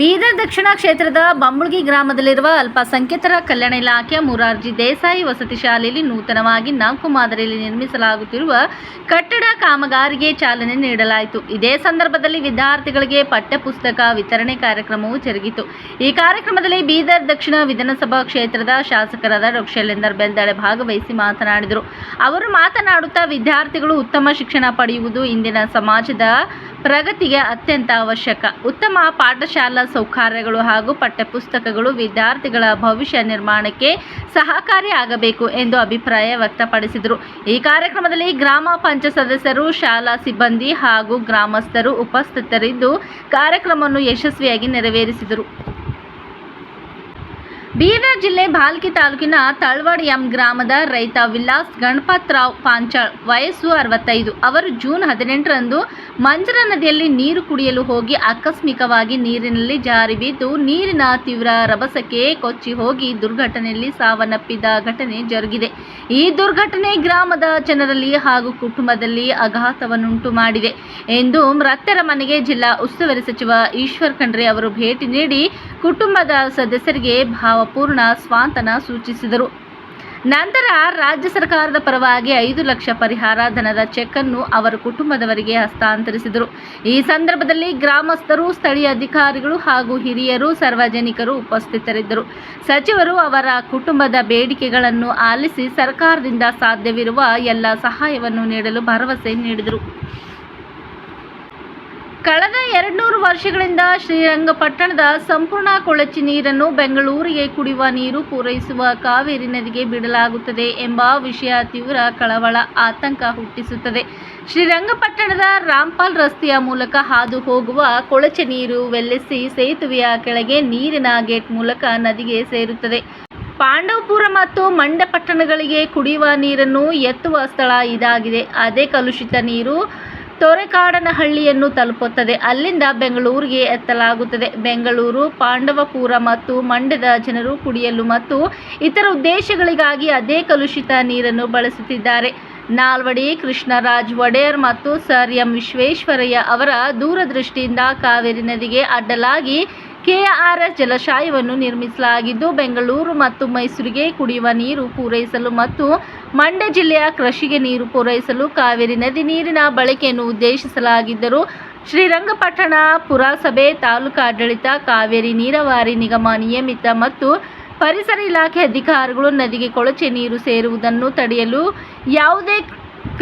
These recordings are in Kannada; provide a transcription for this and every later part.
ಬೀದರ್ ದಕ್ಷಿಣ ಕ್ಷೇತ್ರದ ಬಂಬುಳ್ಗಿ ಗ್ರಾಮದಲ್ಲಿರುವ ಅಲ್ಪಸಂಖ್ಯಾತರ ಕಲ್ಯಾಣ ಇಲಾಖೆಯ ಮುರಾರ್ಜಿ ದೇಸಾಯಿ ವಸತಿ ಶಾಲೆಯಲ್ಲಿ ನೂತನವಾಗಿ 4 ಮಾದರಿಯಲ್ಲಿ ನಿರ್ಮಿಸಲಾಗುತ್ತಿರುವ ಕಟ್ಟಡ ಕಾಮಗಾರಿಗೆ ಚಾಲನೆ ನೀಡಲಾಯಿತು. ಇದೇ ಸಂದರ್ಭದಲ್ಲಿ ವಿದ್ಯಾರ್ಥಿಗಳಿಗೆ ಪಠ್ಯಪುಸ್ತಕ ವಿತರಣೆ ಕಾರ್ಯಕ್ರಮವು ಜರುಗಿತು. ಈ ಕಾರ್ಯಕ್ರಮದಲ್ಲಿ ಬೀದರ್ ದಕ್ಷಿಣ ವಿಧಾನಸಭಾ ಕ್ಷೇತ್ರದ ಶಾಸಕರಾದ ಡಾ. ಶೈಲೇಂದರ್ ಬೆಲ್ದಾಳೆ ಭಾಗವಹಿಸಿ ಮಾತನಾಡಿದರು. ಅವರು ಮಾತನಾಡುತ್ತಾ ವಿದ್ಯಾರ್ಥಿಗಳು ಉತ್ತಮ ಶಿಕ್ಷಣ ಪಡೆಯುವುದು ಇಂದಿನ ಸಮಾಜದ ಪ್ರಗತಿಗೆ ಅತ್ಯಂತ ಅವಶ್ಯಕ. ಉತ್ತಮ ಪಾಠಶಾಲಾ ಸೌಕರ್ಯಗಳು ಹಾಗೂ ಪಠ್ಯಪುಸ್ತಕಗಳು ವಿದ್ಯಾರ್ಥಿಗಳ ಭವಿಷ್ಯ ನಿರ್ಮಾಣಕ್ಕೆ ಸಹಕಾರಿಯಾಗಬೇಕು ಎಂದು ಅಭಿಪ್ರಾಯ ವ್ಯಕ್ತಪಡಿಸಿದರು. ಈ ಕಾರ್ಯಕ್ರಮದಲ್ಲಿ ಗ್ರಾಮ ಪಂಚಾಯತ್ ಸದಸ್ಯರು, ಶಾಲಾ ಸಿಬ್ಬಂದಿ ಹಾಗೂ ಗ್ರಾಮಸ್ಥರು ಉಪಸ್ಥಿತರಿದ್ದು ಕಾರ್ಯಕ್ರಮವನ್ನು ಯಶಸ್ವಿಯಾಗಿ ನೆರವೇರಿಸಿದರು. ಬೀದರ್ ಜಿಲ್ಲೆ ಭಾಲ್ಕಿ ತಾಲೂಕಿನ ತಳವಡ್ ಎಂ ಗ್ರಾಮದ ರೈತ ವಿಲಾಸ್ ಗಣಪತರಾವ್ ಪಾಂಚಾಳ್ ವಯಸ್ಸು 65. ಅವರು ಜೂನ್ 18ರಂದು ಮಂಜರ ನದಿಯಲ್ಲಿ ನೀರು ಕುಡಿಯಲು ಹೋಗಿ ಆಕಸ್ಮಿಕವಾಗಿ ನೀರಿನಲ್ಲಿ ಜಾರಿ ಬಿದ್ದು ನೀರಿನ ತೀವ್ರ ರಭಸಕ್ಕೆ ಕೊಚ್ಚಿ ಹೋಗಿ ದುರ್ಘಟನೆಯಲ್ಲಿ ಸಾವನ್ನಪ್ಪಿದ ಘಟನೆ ಜರುಗಿದೆ. ಈ ದುರ್ಘಟನೆ ಗ್ರಾಮದ ಜನರಲ್ಲಿ ಹಾಗೂ ಕುಟುಂಬದಲ್ಲಿ ಆಘಾತವನ್ನುಂಟು ಮಾಡಿದೆ ಎಂದು ಮೃತರ ಮನೆಗೆ ಜಿಲ್ಲಾ ಉಸ್ತುವಾರಿ ಸಚಿವ ಈಶ್ವರ್ ಖಂಡ್ರೆ ಅವರು ಭೇಟಿ ನೀಡಿ ಕುಟುಂಬದ ಸದಸ್ಯರಿಗೆ ಭಾವಪೂರ್ಣ ಸಾಂತ್ವನ ಸೂಚಿಸಿದರು. ನಂತರ ರಾಜ್ಯ ಸರ್ಕಾರದ ಪರವಾಗಿ 5 ಲಕ್ಷ ಪರಿಹಾರ ಧನದ ಚೆಕ್ ಅನ್ನು ಅವರ ಕುಟುಂಬದವರಿಗೆ ಹಸ್ತಾಂತರಿಸಿದರು. ಈ ಸಂದರ್ಭದಲ್ಲಿ ಗ್ರಾಮಸ್ಥರು, ಸ್ಥಳೀಯ ಅಧಿಕಾರಿಗಳು ಹಾಗೂ ಹಿರಿಯರು, ಸಾರ್ವಜನಿಕರು ಉಪಸ್ಥಿತರಿದ್ದರು. ಸಚಿವರು ಅವರ ಕುಟುಂಬದ ಬೇಡಿಕೆಗಳನ್ನು ಆಲಿಸಿ ಸರ್ಕಾರದಿಂದ ಸಾಧ್ಯವಿರುವ ಎಲ್ಲ ಸಹಾಯವನ್ನು ನೀಡಲು ಭರವಸೆ ನೀಡಿದರು. ಕಳೆದ 200 ವರ್ಷಗಳಿಂದ ಶ್ರೀರಂಗಪಟ್ಟಣದ ಸಂಪೂರ್ಣ ಕೊಳಚೆ ನೀರನ್ನು ಬೆಂಗಳೂರಿಗೆ ಕುಡಿಯುವ ನೀರು ಪೂರೈಸುವ ಕಾವೇರಿ ನದಿಗೆ ಬಿಡಲಾಗುತ್ತದೆ ಎಂಬ ವಿಷಯ ತೀವ್ರ ಕಳವಳ, ಆತಂಕ ಹುಟ್ಟಿಸುತ್ತದೆ. ಶ್ರೀರಂಗಪಟ್ಟಣದ ರಾಂಪಾಲ್ ರಸ್ತೆಯ ಮೂಲಕ ಹಾದು ಹೋಗುವ ಕೊಳಚೆ ನೀರು ವೆಲ್ಲೆಸಿ ಸೇತುವೆಯ ಕೆಳಗೆ ನೀರಿನ ಗೇಟ್ ಮೂಲಕ ನದಿಗೆ ಸೇರುತ್ತದೆ. ಪಾಂಡವಪುರ ಮತ್ತು ಮಂಡ್ಯ ಪಟ್ಟಣಗಳಿಗೆ ಕುಡಿಯುವ ನೀರನ್ನು ಎತ್ತುವ ಸ್ಥಳ ಇದಾಗಿದೆ. ಅದೇ ಕಲುಷಿತ ನೀರು ತೊರೆಕಾಡನಹಳ್ಳಿಯನ್ನು ತಲುಪುತ್ತದೆ. ಅಲ್ಲಿಂದ ಬೆಂಗಳೂರಿಗೆ ಎತ್ತಲಾಗುತ್ತದೆ. ಬೆಂಗಳೂರು, ಪಾಂಡವಪುರ ಮತ್ತು ಮಂಡ್ಯದ ಜನರು ಕುಡಿಯಲು ಮತ್ತು ಇತರ ಉದ್ದೇಶಗಳಿಗಾಗಿ ಅದೇ ಕಲುಷಿತ ನೀರನ್ನು ಬಳಸುತ್ತಿದ್ದಾರೆ. ನಾಲ್ವಡಿ ಕೃಷ್ಣರಾಜ ಒಡೆಯರ್ ಮತ್ತು ಸರ್ ಎಂ ವಿಶ್ವೇಶ್ವರಯ್ಯ ಅವರ ದೂರದೃಷ್ಟಿಯಿಂದ ಕಾವೇರಿ ನದಿಗೆ ಅಡ್ಡಲಾಗಿ KRS ಜಲಾಶಯವನ್ನು ನಿರ್ಮಿಸಲಾಗಿದ್ದು, ಬೆಂಗಳೂರು ಮತ್ತು ಮೈಸೂರಿಗೆ ಕುಡಿಯುವ ನೀರು ಪೂರೈಸಲು ಮತ್ತು ಮಂಡ್ಯ ಜಿಲ್ಲೆಯ ಕೃಷಿಗೆ ನೀರು ಪೂರೈಸಲು ಕಾವೇರಿ ನದಿ ನೀರಿನ ಬಳಕೆಯನ್ನು ಉದ್ದೇಶಿಸಲಾಗಿದ್ದರೂ ಶ್ರೀರಂಗಪಟ್ಟಣ ಪುರಸಭೆ, ತಾಲೂಕು ಆಡಳಿತ, ಕಾವೇರಿ ನೀರಾವರಿ ನಿಗಮ ನಿಯಮಿತ ಮತ್ತು ಪರಿಸರ ಇಲಾಖೆ ಅಧಿಕಾರಿಗಳು ನದಿಗೆ ಕೊಳಚೆ ನೀರು ಸೇರುವುದನ್ನು ತಡೆಯಲು ಯಾವುದೇ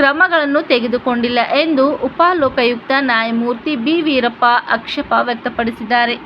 ಕ್ರಮಗಳನ್ನು ತೆಗೆದುಕೊಂಡಿಲ್ಲ ಎಂದು ಉಪಲೋಕಾಯುಕ್ತ ನ್ಯಾಯಮೂರ್ತಿ ಬಿ. ವೀರಪ್ಪ ಆಕ್ಷೇಪ ವ್ಯಕ್ತಪಡಿಸಿದ್ದಾರೆ.